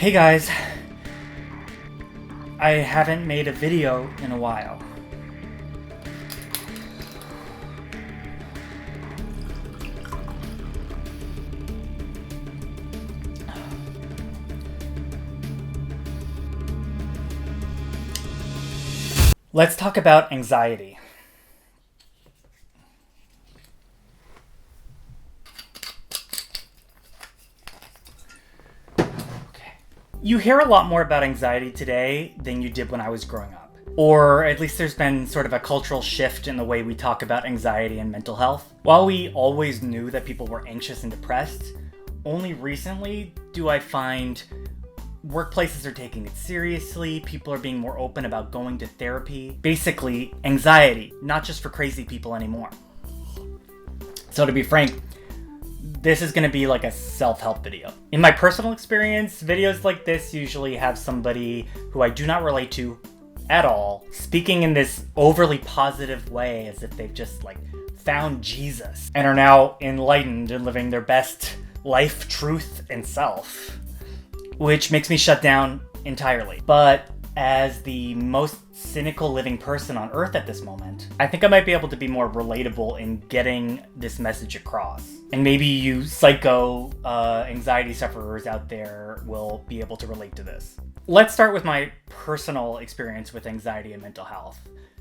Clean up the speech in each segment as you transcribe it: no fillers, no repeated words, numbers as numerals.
Hey guys, I haven't made a video in a while. Let's talk about anxiety. You hear a lot more about anxiety today than you did when I was growing up. Or at least there's been sort of a cultural shift in the way we talk about anxiety and mental health. While we always knew that people were anxious and depressed, only recently do I find workplaces are taking it seriously, people are being more open about going to therapy. Basically, anxiety, not just for crazy people anymore. So to be frank, this is going to be like a self-help video. In my personal experience, videos like this usually have somebody who I do not relate to at all, speaking in this overly positive way as if they've just found Jesus and are now enlightened and living their best life, truth, and self, which makes me shut down entirely. But as the most cynical living person on earth at this moment, I think I might be able to be more relatable in getting this message across. And maybe you psycho anxiety sufferers out there will be able to relate to this. Let's start with my personal experience with anxiety and mental health.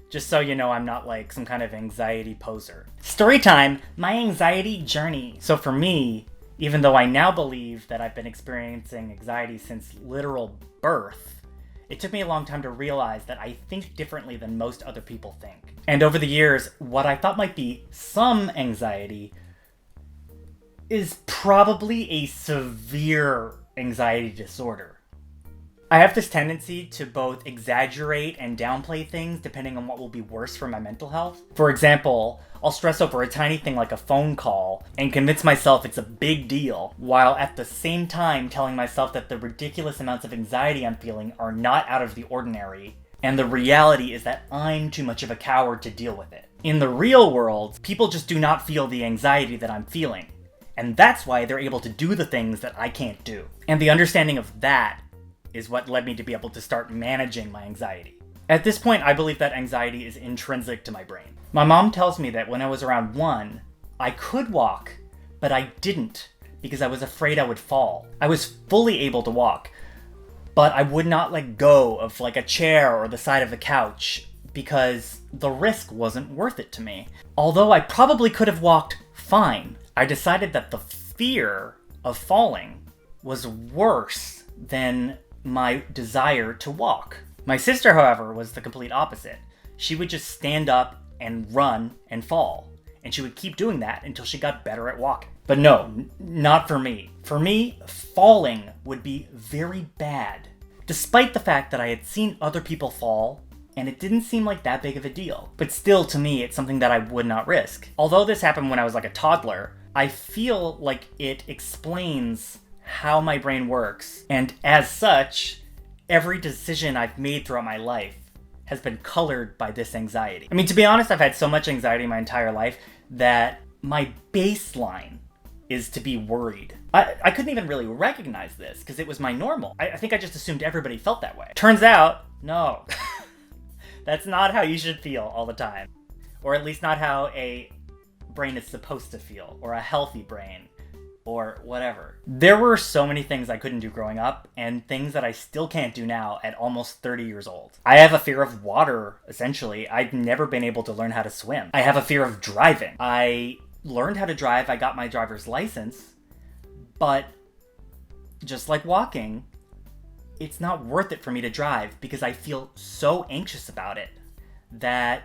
Just so you know I'm not like some kind of anxiety poser. Story time, my anxiety journey. So for me, even though I now believe that I've been experiencing anxiety since literal birth, it took me a long time to realize that I think differently than most other people think. And over the years, what I thought might be some anxiety is probably a severe anxiety disorder. I have this tendency to both exaggerate and downplay things depending on what will be worse for my mental health. For example, I'll stress over a tiny thing like a phone call and convince myself it's a big deal, while at the same time telling myself that the ridiculous amounts of anxiety I'm feeling are not out of the ordinary, and the reality is that I'm too much of a coward to deal with it. In the real world, people just do not feel the anxiety that I'm feeling, and that's why they're able to do the things that I can't do. And the understanding of that is what led me to be able to start managing my anxiety. At this point, I believe that anxiety is intrinsic to my brain. My mom tells me that when I was around 1, I could walk, but I didn't because I was afraid I would fall. I was fully able to walk, but I would not let go of a chair or the side of a couch because the risk wasn't worth it to me. Although I probably could have walked fine, I decided that the fear of falling was worse than my desire to walk. My sister, however, was the complete opposite. She would just stand up and run and fall, and she would keep doing that until she got better at walking. But no, not for me. For me, falling would be very bad, despite the fact that I had seen other people fall, and it didn't seem like that big of a deal. But still, to me, it's something that I would not risk. Although this happened when I was a toddler, I feel like it explains how my brain works, and as such, every decision I've made throughout my life has been colored by this anxiety. I mean, to be honest, I've had so much anxiety my entire life that my baseline is to be worried. I couldn't even really recognize this because it was my normal. I think I just assumed everybody felt that way. Turns out, no. That's not how you should feel all the time. Or at least not how a brain is supposed to feel, or a healthy brain, or whatever. There were so many things I couldn't do growing up, and things that I still can't do now at almost 30 years old. I have a fear of water, essentially. I've never been able to learn how to swim. I have a fear of driving. I learned how to drive, I got my driver's license, but just like walking, it's not worth it for me to drive because I feel so anxious about it that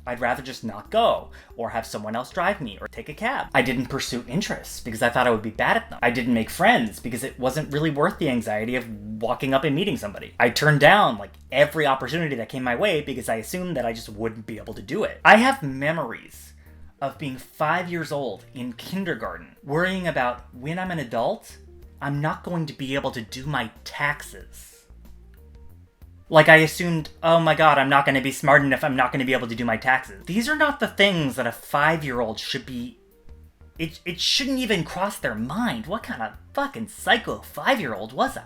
I'd rather just not go, or have someone else drive me, or take a cab. I didn't pursue interests because I thought I would be bad at them. I didn't make friends because it wasn't really worth the anxiety of walking up and meeting somebody. I turned down every opportunity that came my way because I assumed that I just wouldn't be able to do it. I have memories of being 5 years old in kindergarten, worrying about when I'm an adult, I'm not going to be able to do my taxes. I assumed, oh my god, I'm not going to be smart enough, I'm not going to be able to do my taxes. These are not the things that a 5-year-old should be... It shouldn't even cross their mind. What kind of fucking psycho 5-year-old was I?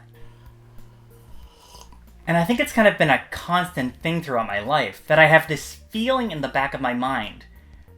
And I think it's kind of been a constant thing throughout my life that I have this feeling in the back of my mind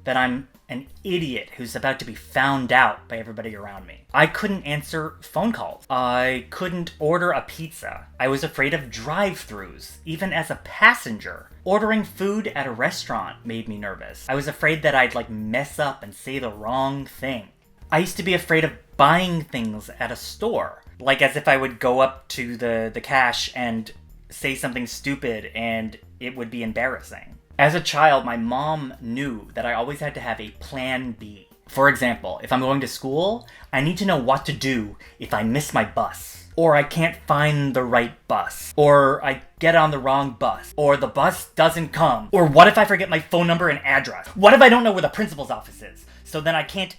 that I'm an idiot who's about to be found out by everybody around me. I couldn't answer phone calls. I couldn't order a pizza. I was afraid of drive-thrus, even as a passenger. Ordering food at a restaurant made me nervous. I was afraid that I'd mess up and say the wrong thing. I used to be afraid of buying things at a store. As if I would go up to the cash and say something stupid and it would be embarrassing. As a child, my mom knew that I always had to have a plan B. For example, if I'm going to school, I need to know what to do if I miss my bus, or I can't find the right bus, or I get on the wrong bus, or the bus doesn't come, or what if I forget my phone number and address? What if I don't know where the principal's office is? So then I can't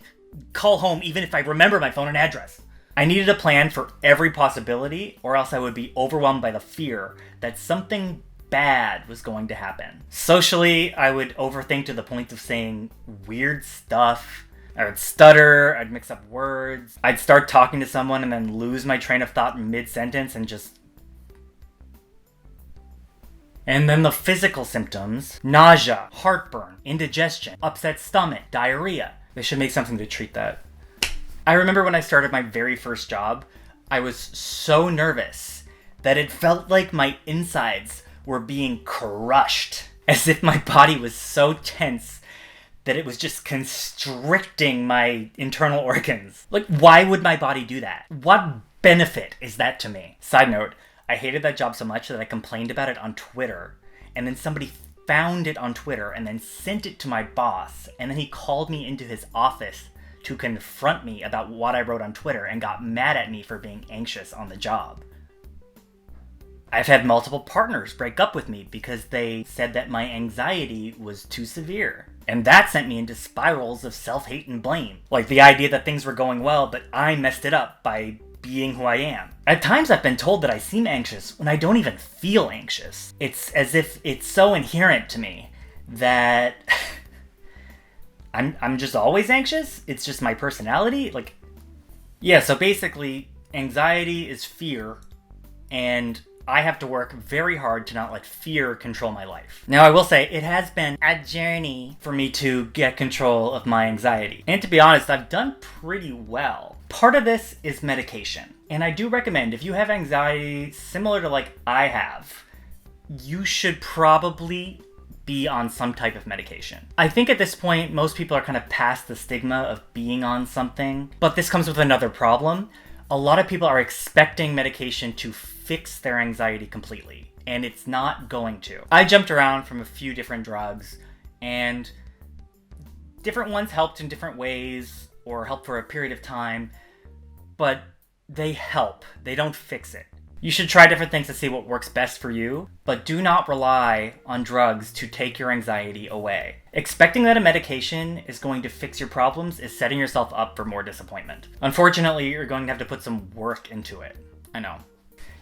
call home even if I remember my phone and address. I needed a plan for every possibility, or else I would be overwhelmed by the fear that something bad was going to happen. Socially, I would overthink to the point of saying weird stuff. I would stutter, I'd mix up words, I'd start talking to someone and then lose my train of thought mid-sentence and just... And then the physical symptoms: nausea, heartburn, indigestion, upset stomach, diarrhea. They should make something to treat that. I remember when I started my very first job, I was so nervous that it felt like my insides were being crushed, as if my body was so tense that it was just constricting my internal organs. Why would my body do that? What benefit is that to me? Side note, I hated that job so much that I complained about it on Twitter, and then somebody found it on Twitter and then sent it to my boss, and then he called me into his office to confront me about what I wrote on Twitter and got mad at me for being anxious on the job. I've had multiple partners break up with me because they said that my anxiety was too severe. And that sent me into spirals of self-hate and blame. The idea that things were going well, but I messed it up by being who I am. At times I've been told that I seem anxious when I don't even feel anxious. It's as if it's so inherent to me that I'm just always anxious. It's just my personality. So basically, anxiety is fear, and I have to work very hard to not let fear control my life. Now, I will say, it has been a journey for me to get control of my anxiety. And to be honest, I've done pretty well. Part of this is medication. And I do recommend, if you have anxiety similar to I have, you should probably be on some type of medication. I think at this point, most people are kind of past the stigma of being on something. But this comes with another problem. A lot of people are expecting medication to fix their anxiety completely, and it's not going to. I jumped around from a few different drugs, and different ones helped in different ways, or helped for a period of time, but they help. They don't fix it. You should try different things to see what works best for you, but do not rely on drugs to take your anxiety away. Expecting that a medication is going to fix your problems is setting yourself up for more disappointment. Unfortunately, you're going to have to put some work into it. I know.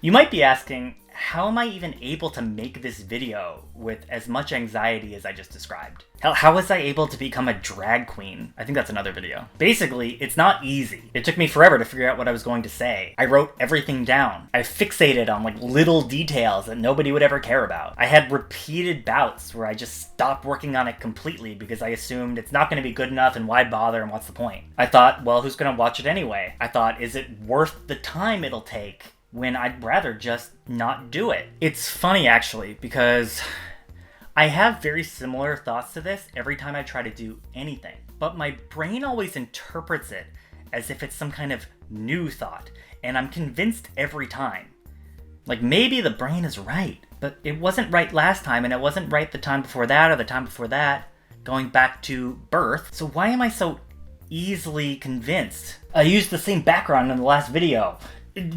You might be asking, how am I even able to make this video with as much anxiety as I just described? How was I able to become a drag queen? I think that's another video. Basically, it's not easy. It took me forever to figure out what I was going to say. I wrote everything down. I fixated on little details that nobody would ever care about. I had repeated bouts where I just stopped working on it completely because I assumed it's not going to be good enough and why bother and what's the point? I thought, well, who's going to watch it anyway? I thought, is it worth the time it'll take when I'd rather just not do it? It's funny, actually, because I have very similar thoughts to this every time I try to do anything, but my brain always interprets it as if it's some kind of new thought, and I'm convinced every time. Maybe the brain is right, but it wasn't right last time, and it wasn't right the time before that, or the time before that, going back to birth, so why am I so easily convinced? I used the same background in the last video.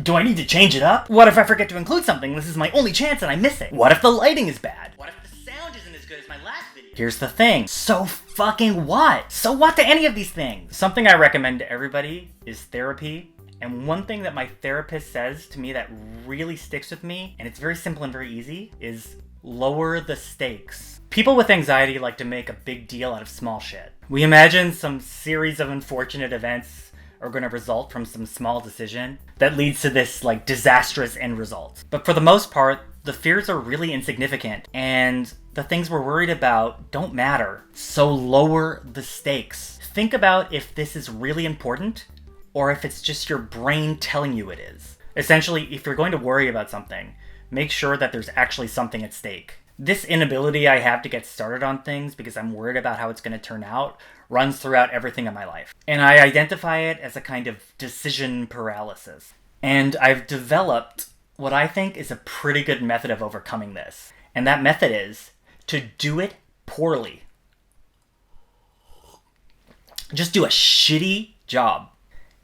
Do I need to change it up? What if I forget to include something? This is my only chance and I miss it. What if the lighting is bad? What if the sound isn't as good as my last video? Here's the thing. So fucking what? So what to any of these things? Something I recommend to everybody is therapy. And one thing that my therapist says to me that really sticks with me, and it's very simple and very easy, is lower the stakes. People with anxiety like to make a big deal out of small shit. We imagine some series of unfortunate events are going to result from some small decision that leads to this disastrous end result. But for the most part, the fears are really insignificant, and the things we're worried about don't matter. So lower the stakes. Think about if this is really important, or if it's just your brain telling you it is. Essentially, if you're going to worry about something, make sure that there's actually something at stake. This inability I have to get started on things because I'm worried about how it's going to turn out runs throughout everything in my life. And I identify it as a kind of decision paralysis. And I've developed what I think is a pretty good method of overcoming this. And that method is to do it poorly. Just do a shitty job.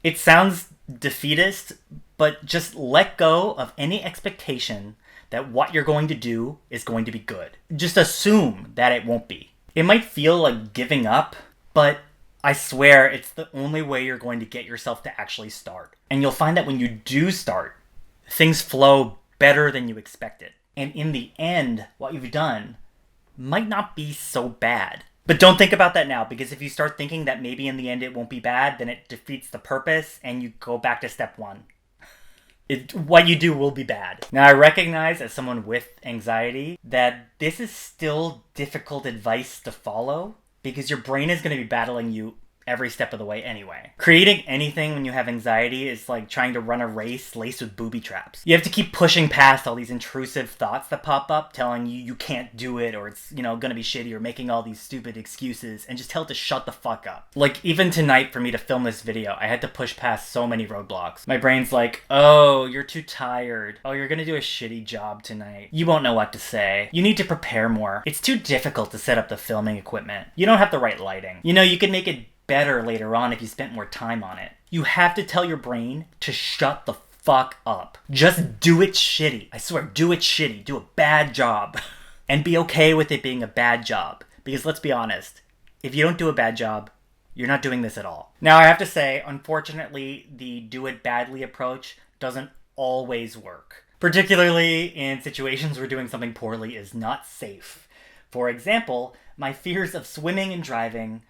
It sounds defeatist, but just let go of any expectation that what you're going to do is going to be good. Just assume that it won't be. It might feel like giving up, but I swear it's the only way you're going to get yourself to actually start. And you'll find that when you do start, things flow better than you expected. And in the end, what you've done might not be so bad. But don't think about that now, because if you start thinking that maybe in the end it won't be bad, then it defeats the purpose and you go back to step one. What you do will be bad. Now, I recognize as someone with anxiety that this is still difficult advice to follow because your brain is going to be battling you every step of the way anyway. Creating anything when you have anxiety is like trying to run a race laced with booby traps. You have to keep pushing past all these intrusive thoughts that pop up telling you you can't do it, or it's, gonna be shitty, or making all these stupid excuses, and just tell it to shut the fuck up. Like, even tonight for me to film this video, I had to push past so many roadblocks. My brain's like, oh, you're too tired. Oh, you're gonna do a shitty job tonight. You won't know what to say. You need to prepare more. It's too difficult to set up the filming equipment. You don't have the right lighting. You could make it better later on if you spent more time on it. You have to tell your brain to shut the fuck up. Just do it shitty. I swear, do it shitty. Do a bad job. And be okay with it being a bad job. Because let's be honest, if you don't do a bad job, you're not doing this at all. Now, I have to say, unfortunately, the do it badly approach doesn't always work. Particularly in situations where doing something poorly is not safe. For example, my fears of swimming and driving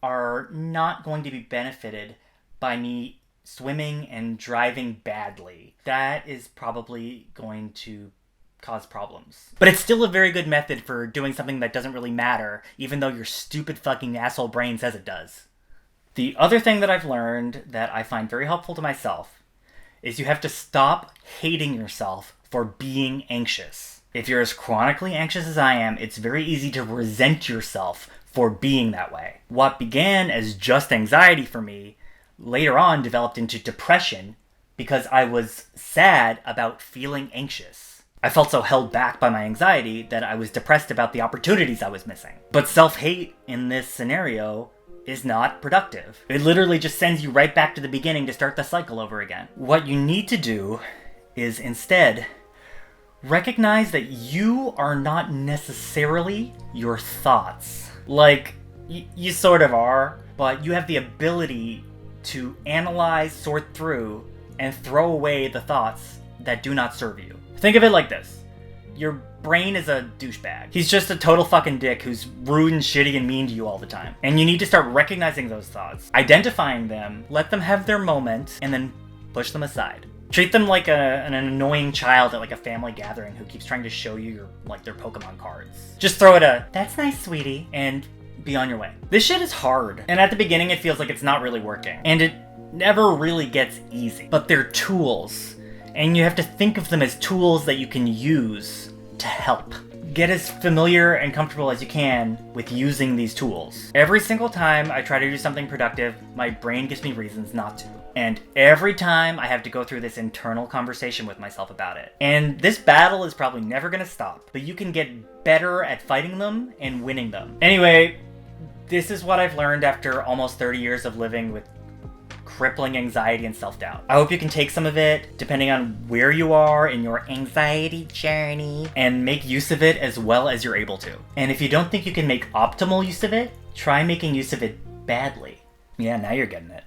are not going to be benefited by me swimming and driving badly. That is probably going to cause problems. But it's still a very good method for doing something that doesn't really matter, even though your stupid fucking asshole brain says it does. The other thing that I've learned that I find very helpful to myself is you have to stop hating yourself for being anxious. If you're as chronically anxious as I am, it's very easy to resent yourself for being that way. What began as just anxiety for me later on developed into depression because I was sad about feeling anxious. I felt so held back by my anxiety that I was depressed about the opportunities I was missing. But self-hate in this scenario is not productive. It literally just sends you right back to the beginning to start the cycle over again. What you need to do is instead recognize that you are not necessarily your thoughts. Like, you sort of are, but you have the ability to analyze, sort through, and throw away the thoughts that do not serve you. Think of it like this. Your brain is a douchebag. He's just a total fucking dick who's rude and shitty and mean to you all the time. And you need to start recognizing those thoughts, identifying them, let them have their moment, and then push them aside. Treat them like an annoying child at like a family gathering who keeps trying to show you their Pokemon cards. Just throw it a, "That's nice, sweetie," and be on your way. This shit is hard, and at the beginning it feels like it's not really working, and it never really gets easy. But they're tools, and you have to think of them as tools that you can use to help. Get as familiar and comfortable as you can with using these tools. Every single time I try to do something productive, my brain gives me reasons not to. And every time I have to go through this internal conversation with myself about it. And this battle is probably never gonna stop, but you can get better at fighting them and winning them. Anyway, this is what I've learned after almost 30 years of living with crippling anxiety and self-doubt. I hope you can take some of it, depending on where you are in your anxiety journey, and make use of it as well as you're able to. And if you don't think you can make optimal use of it, try making use of it badly. Yeah, now you're getting it.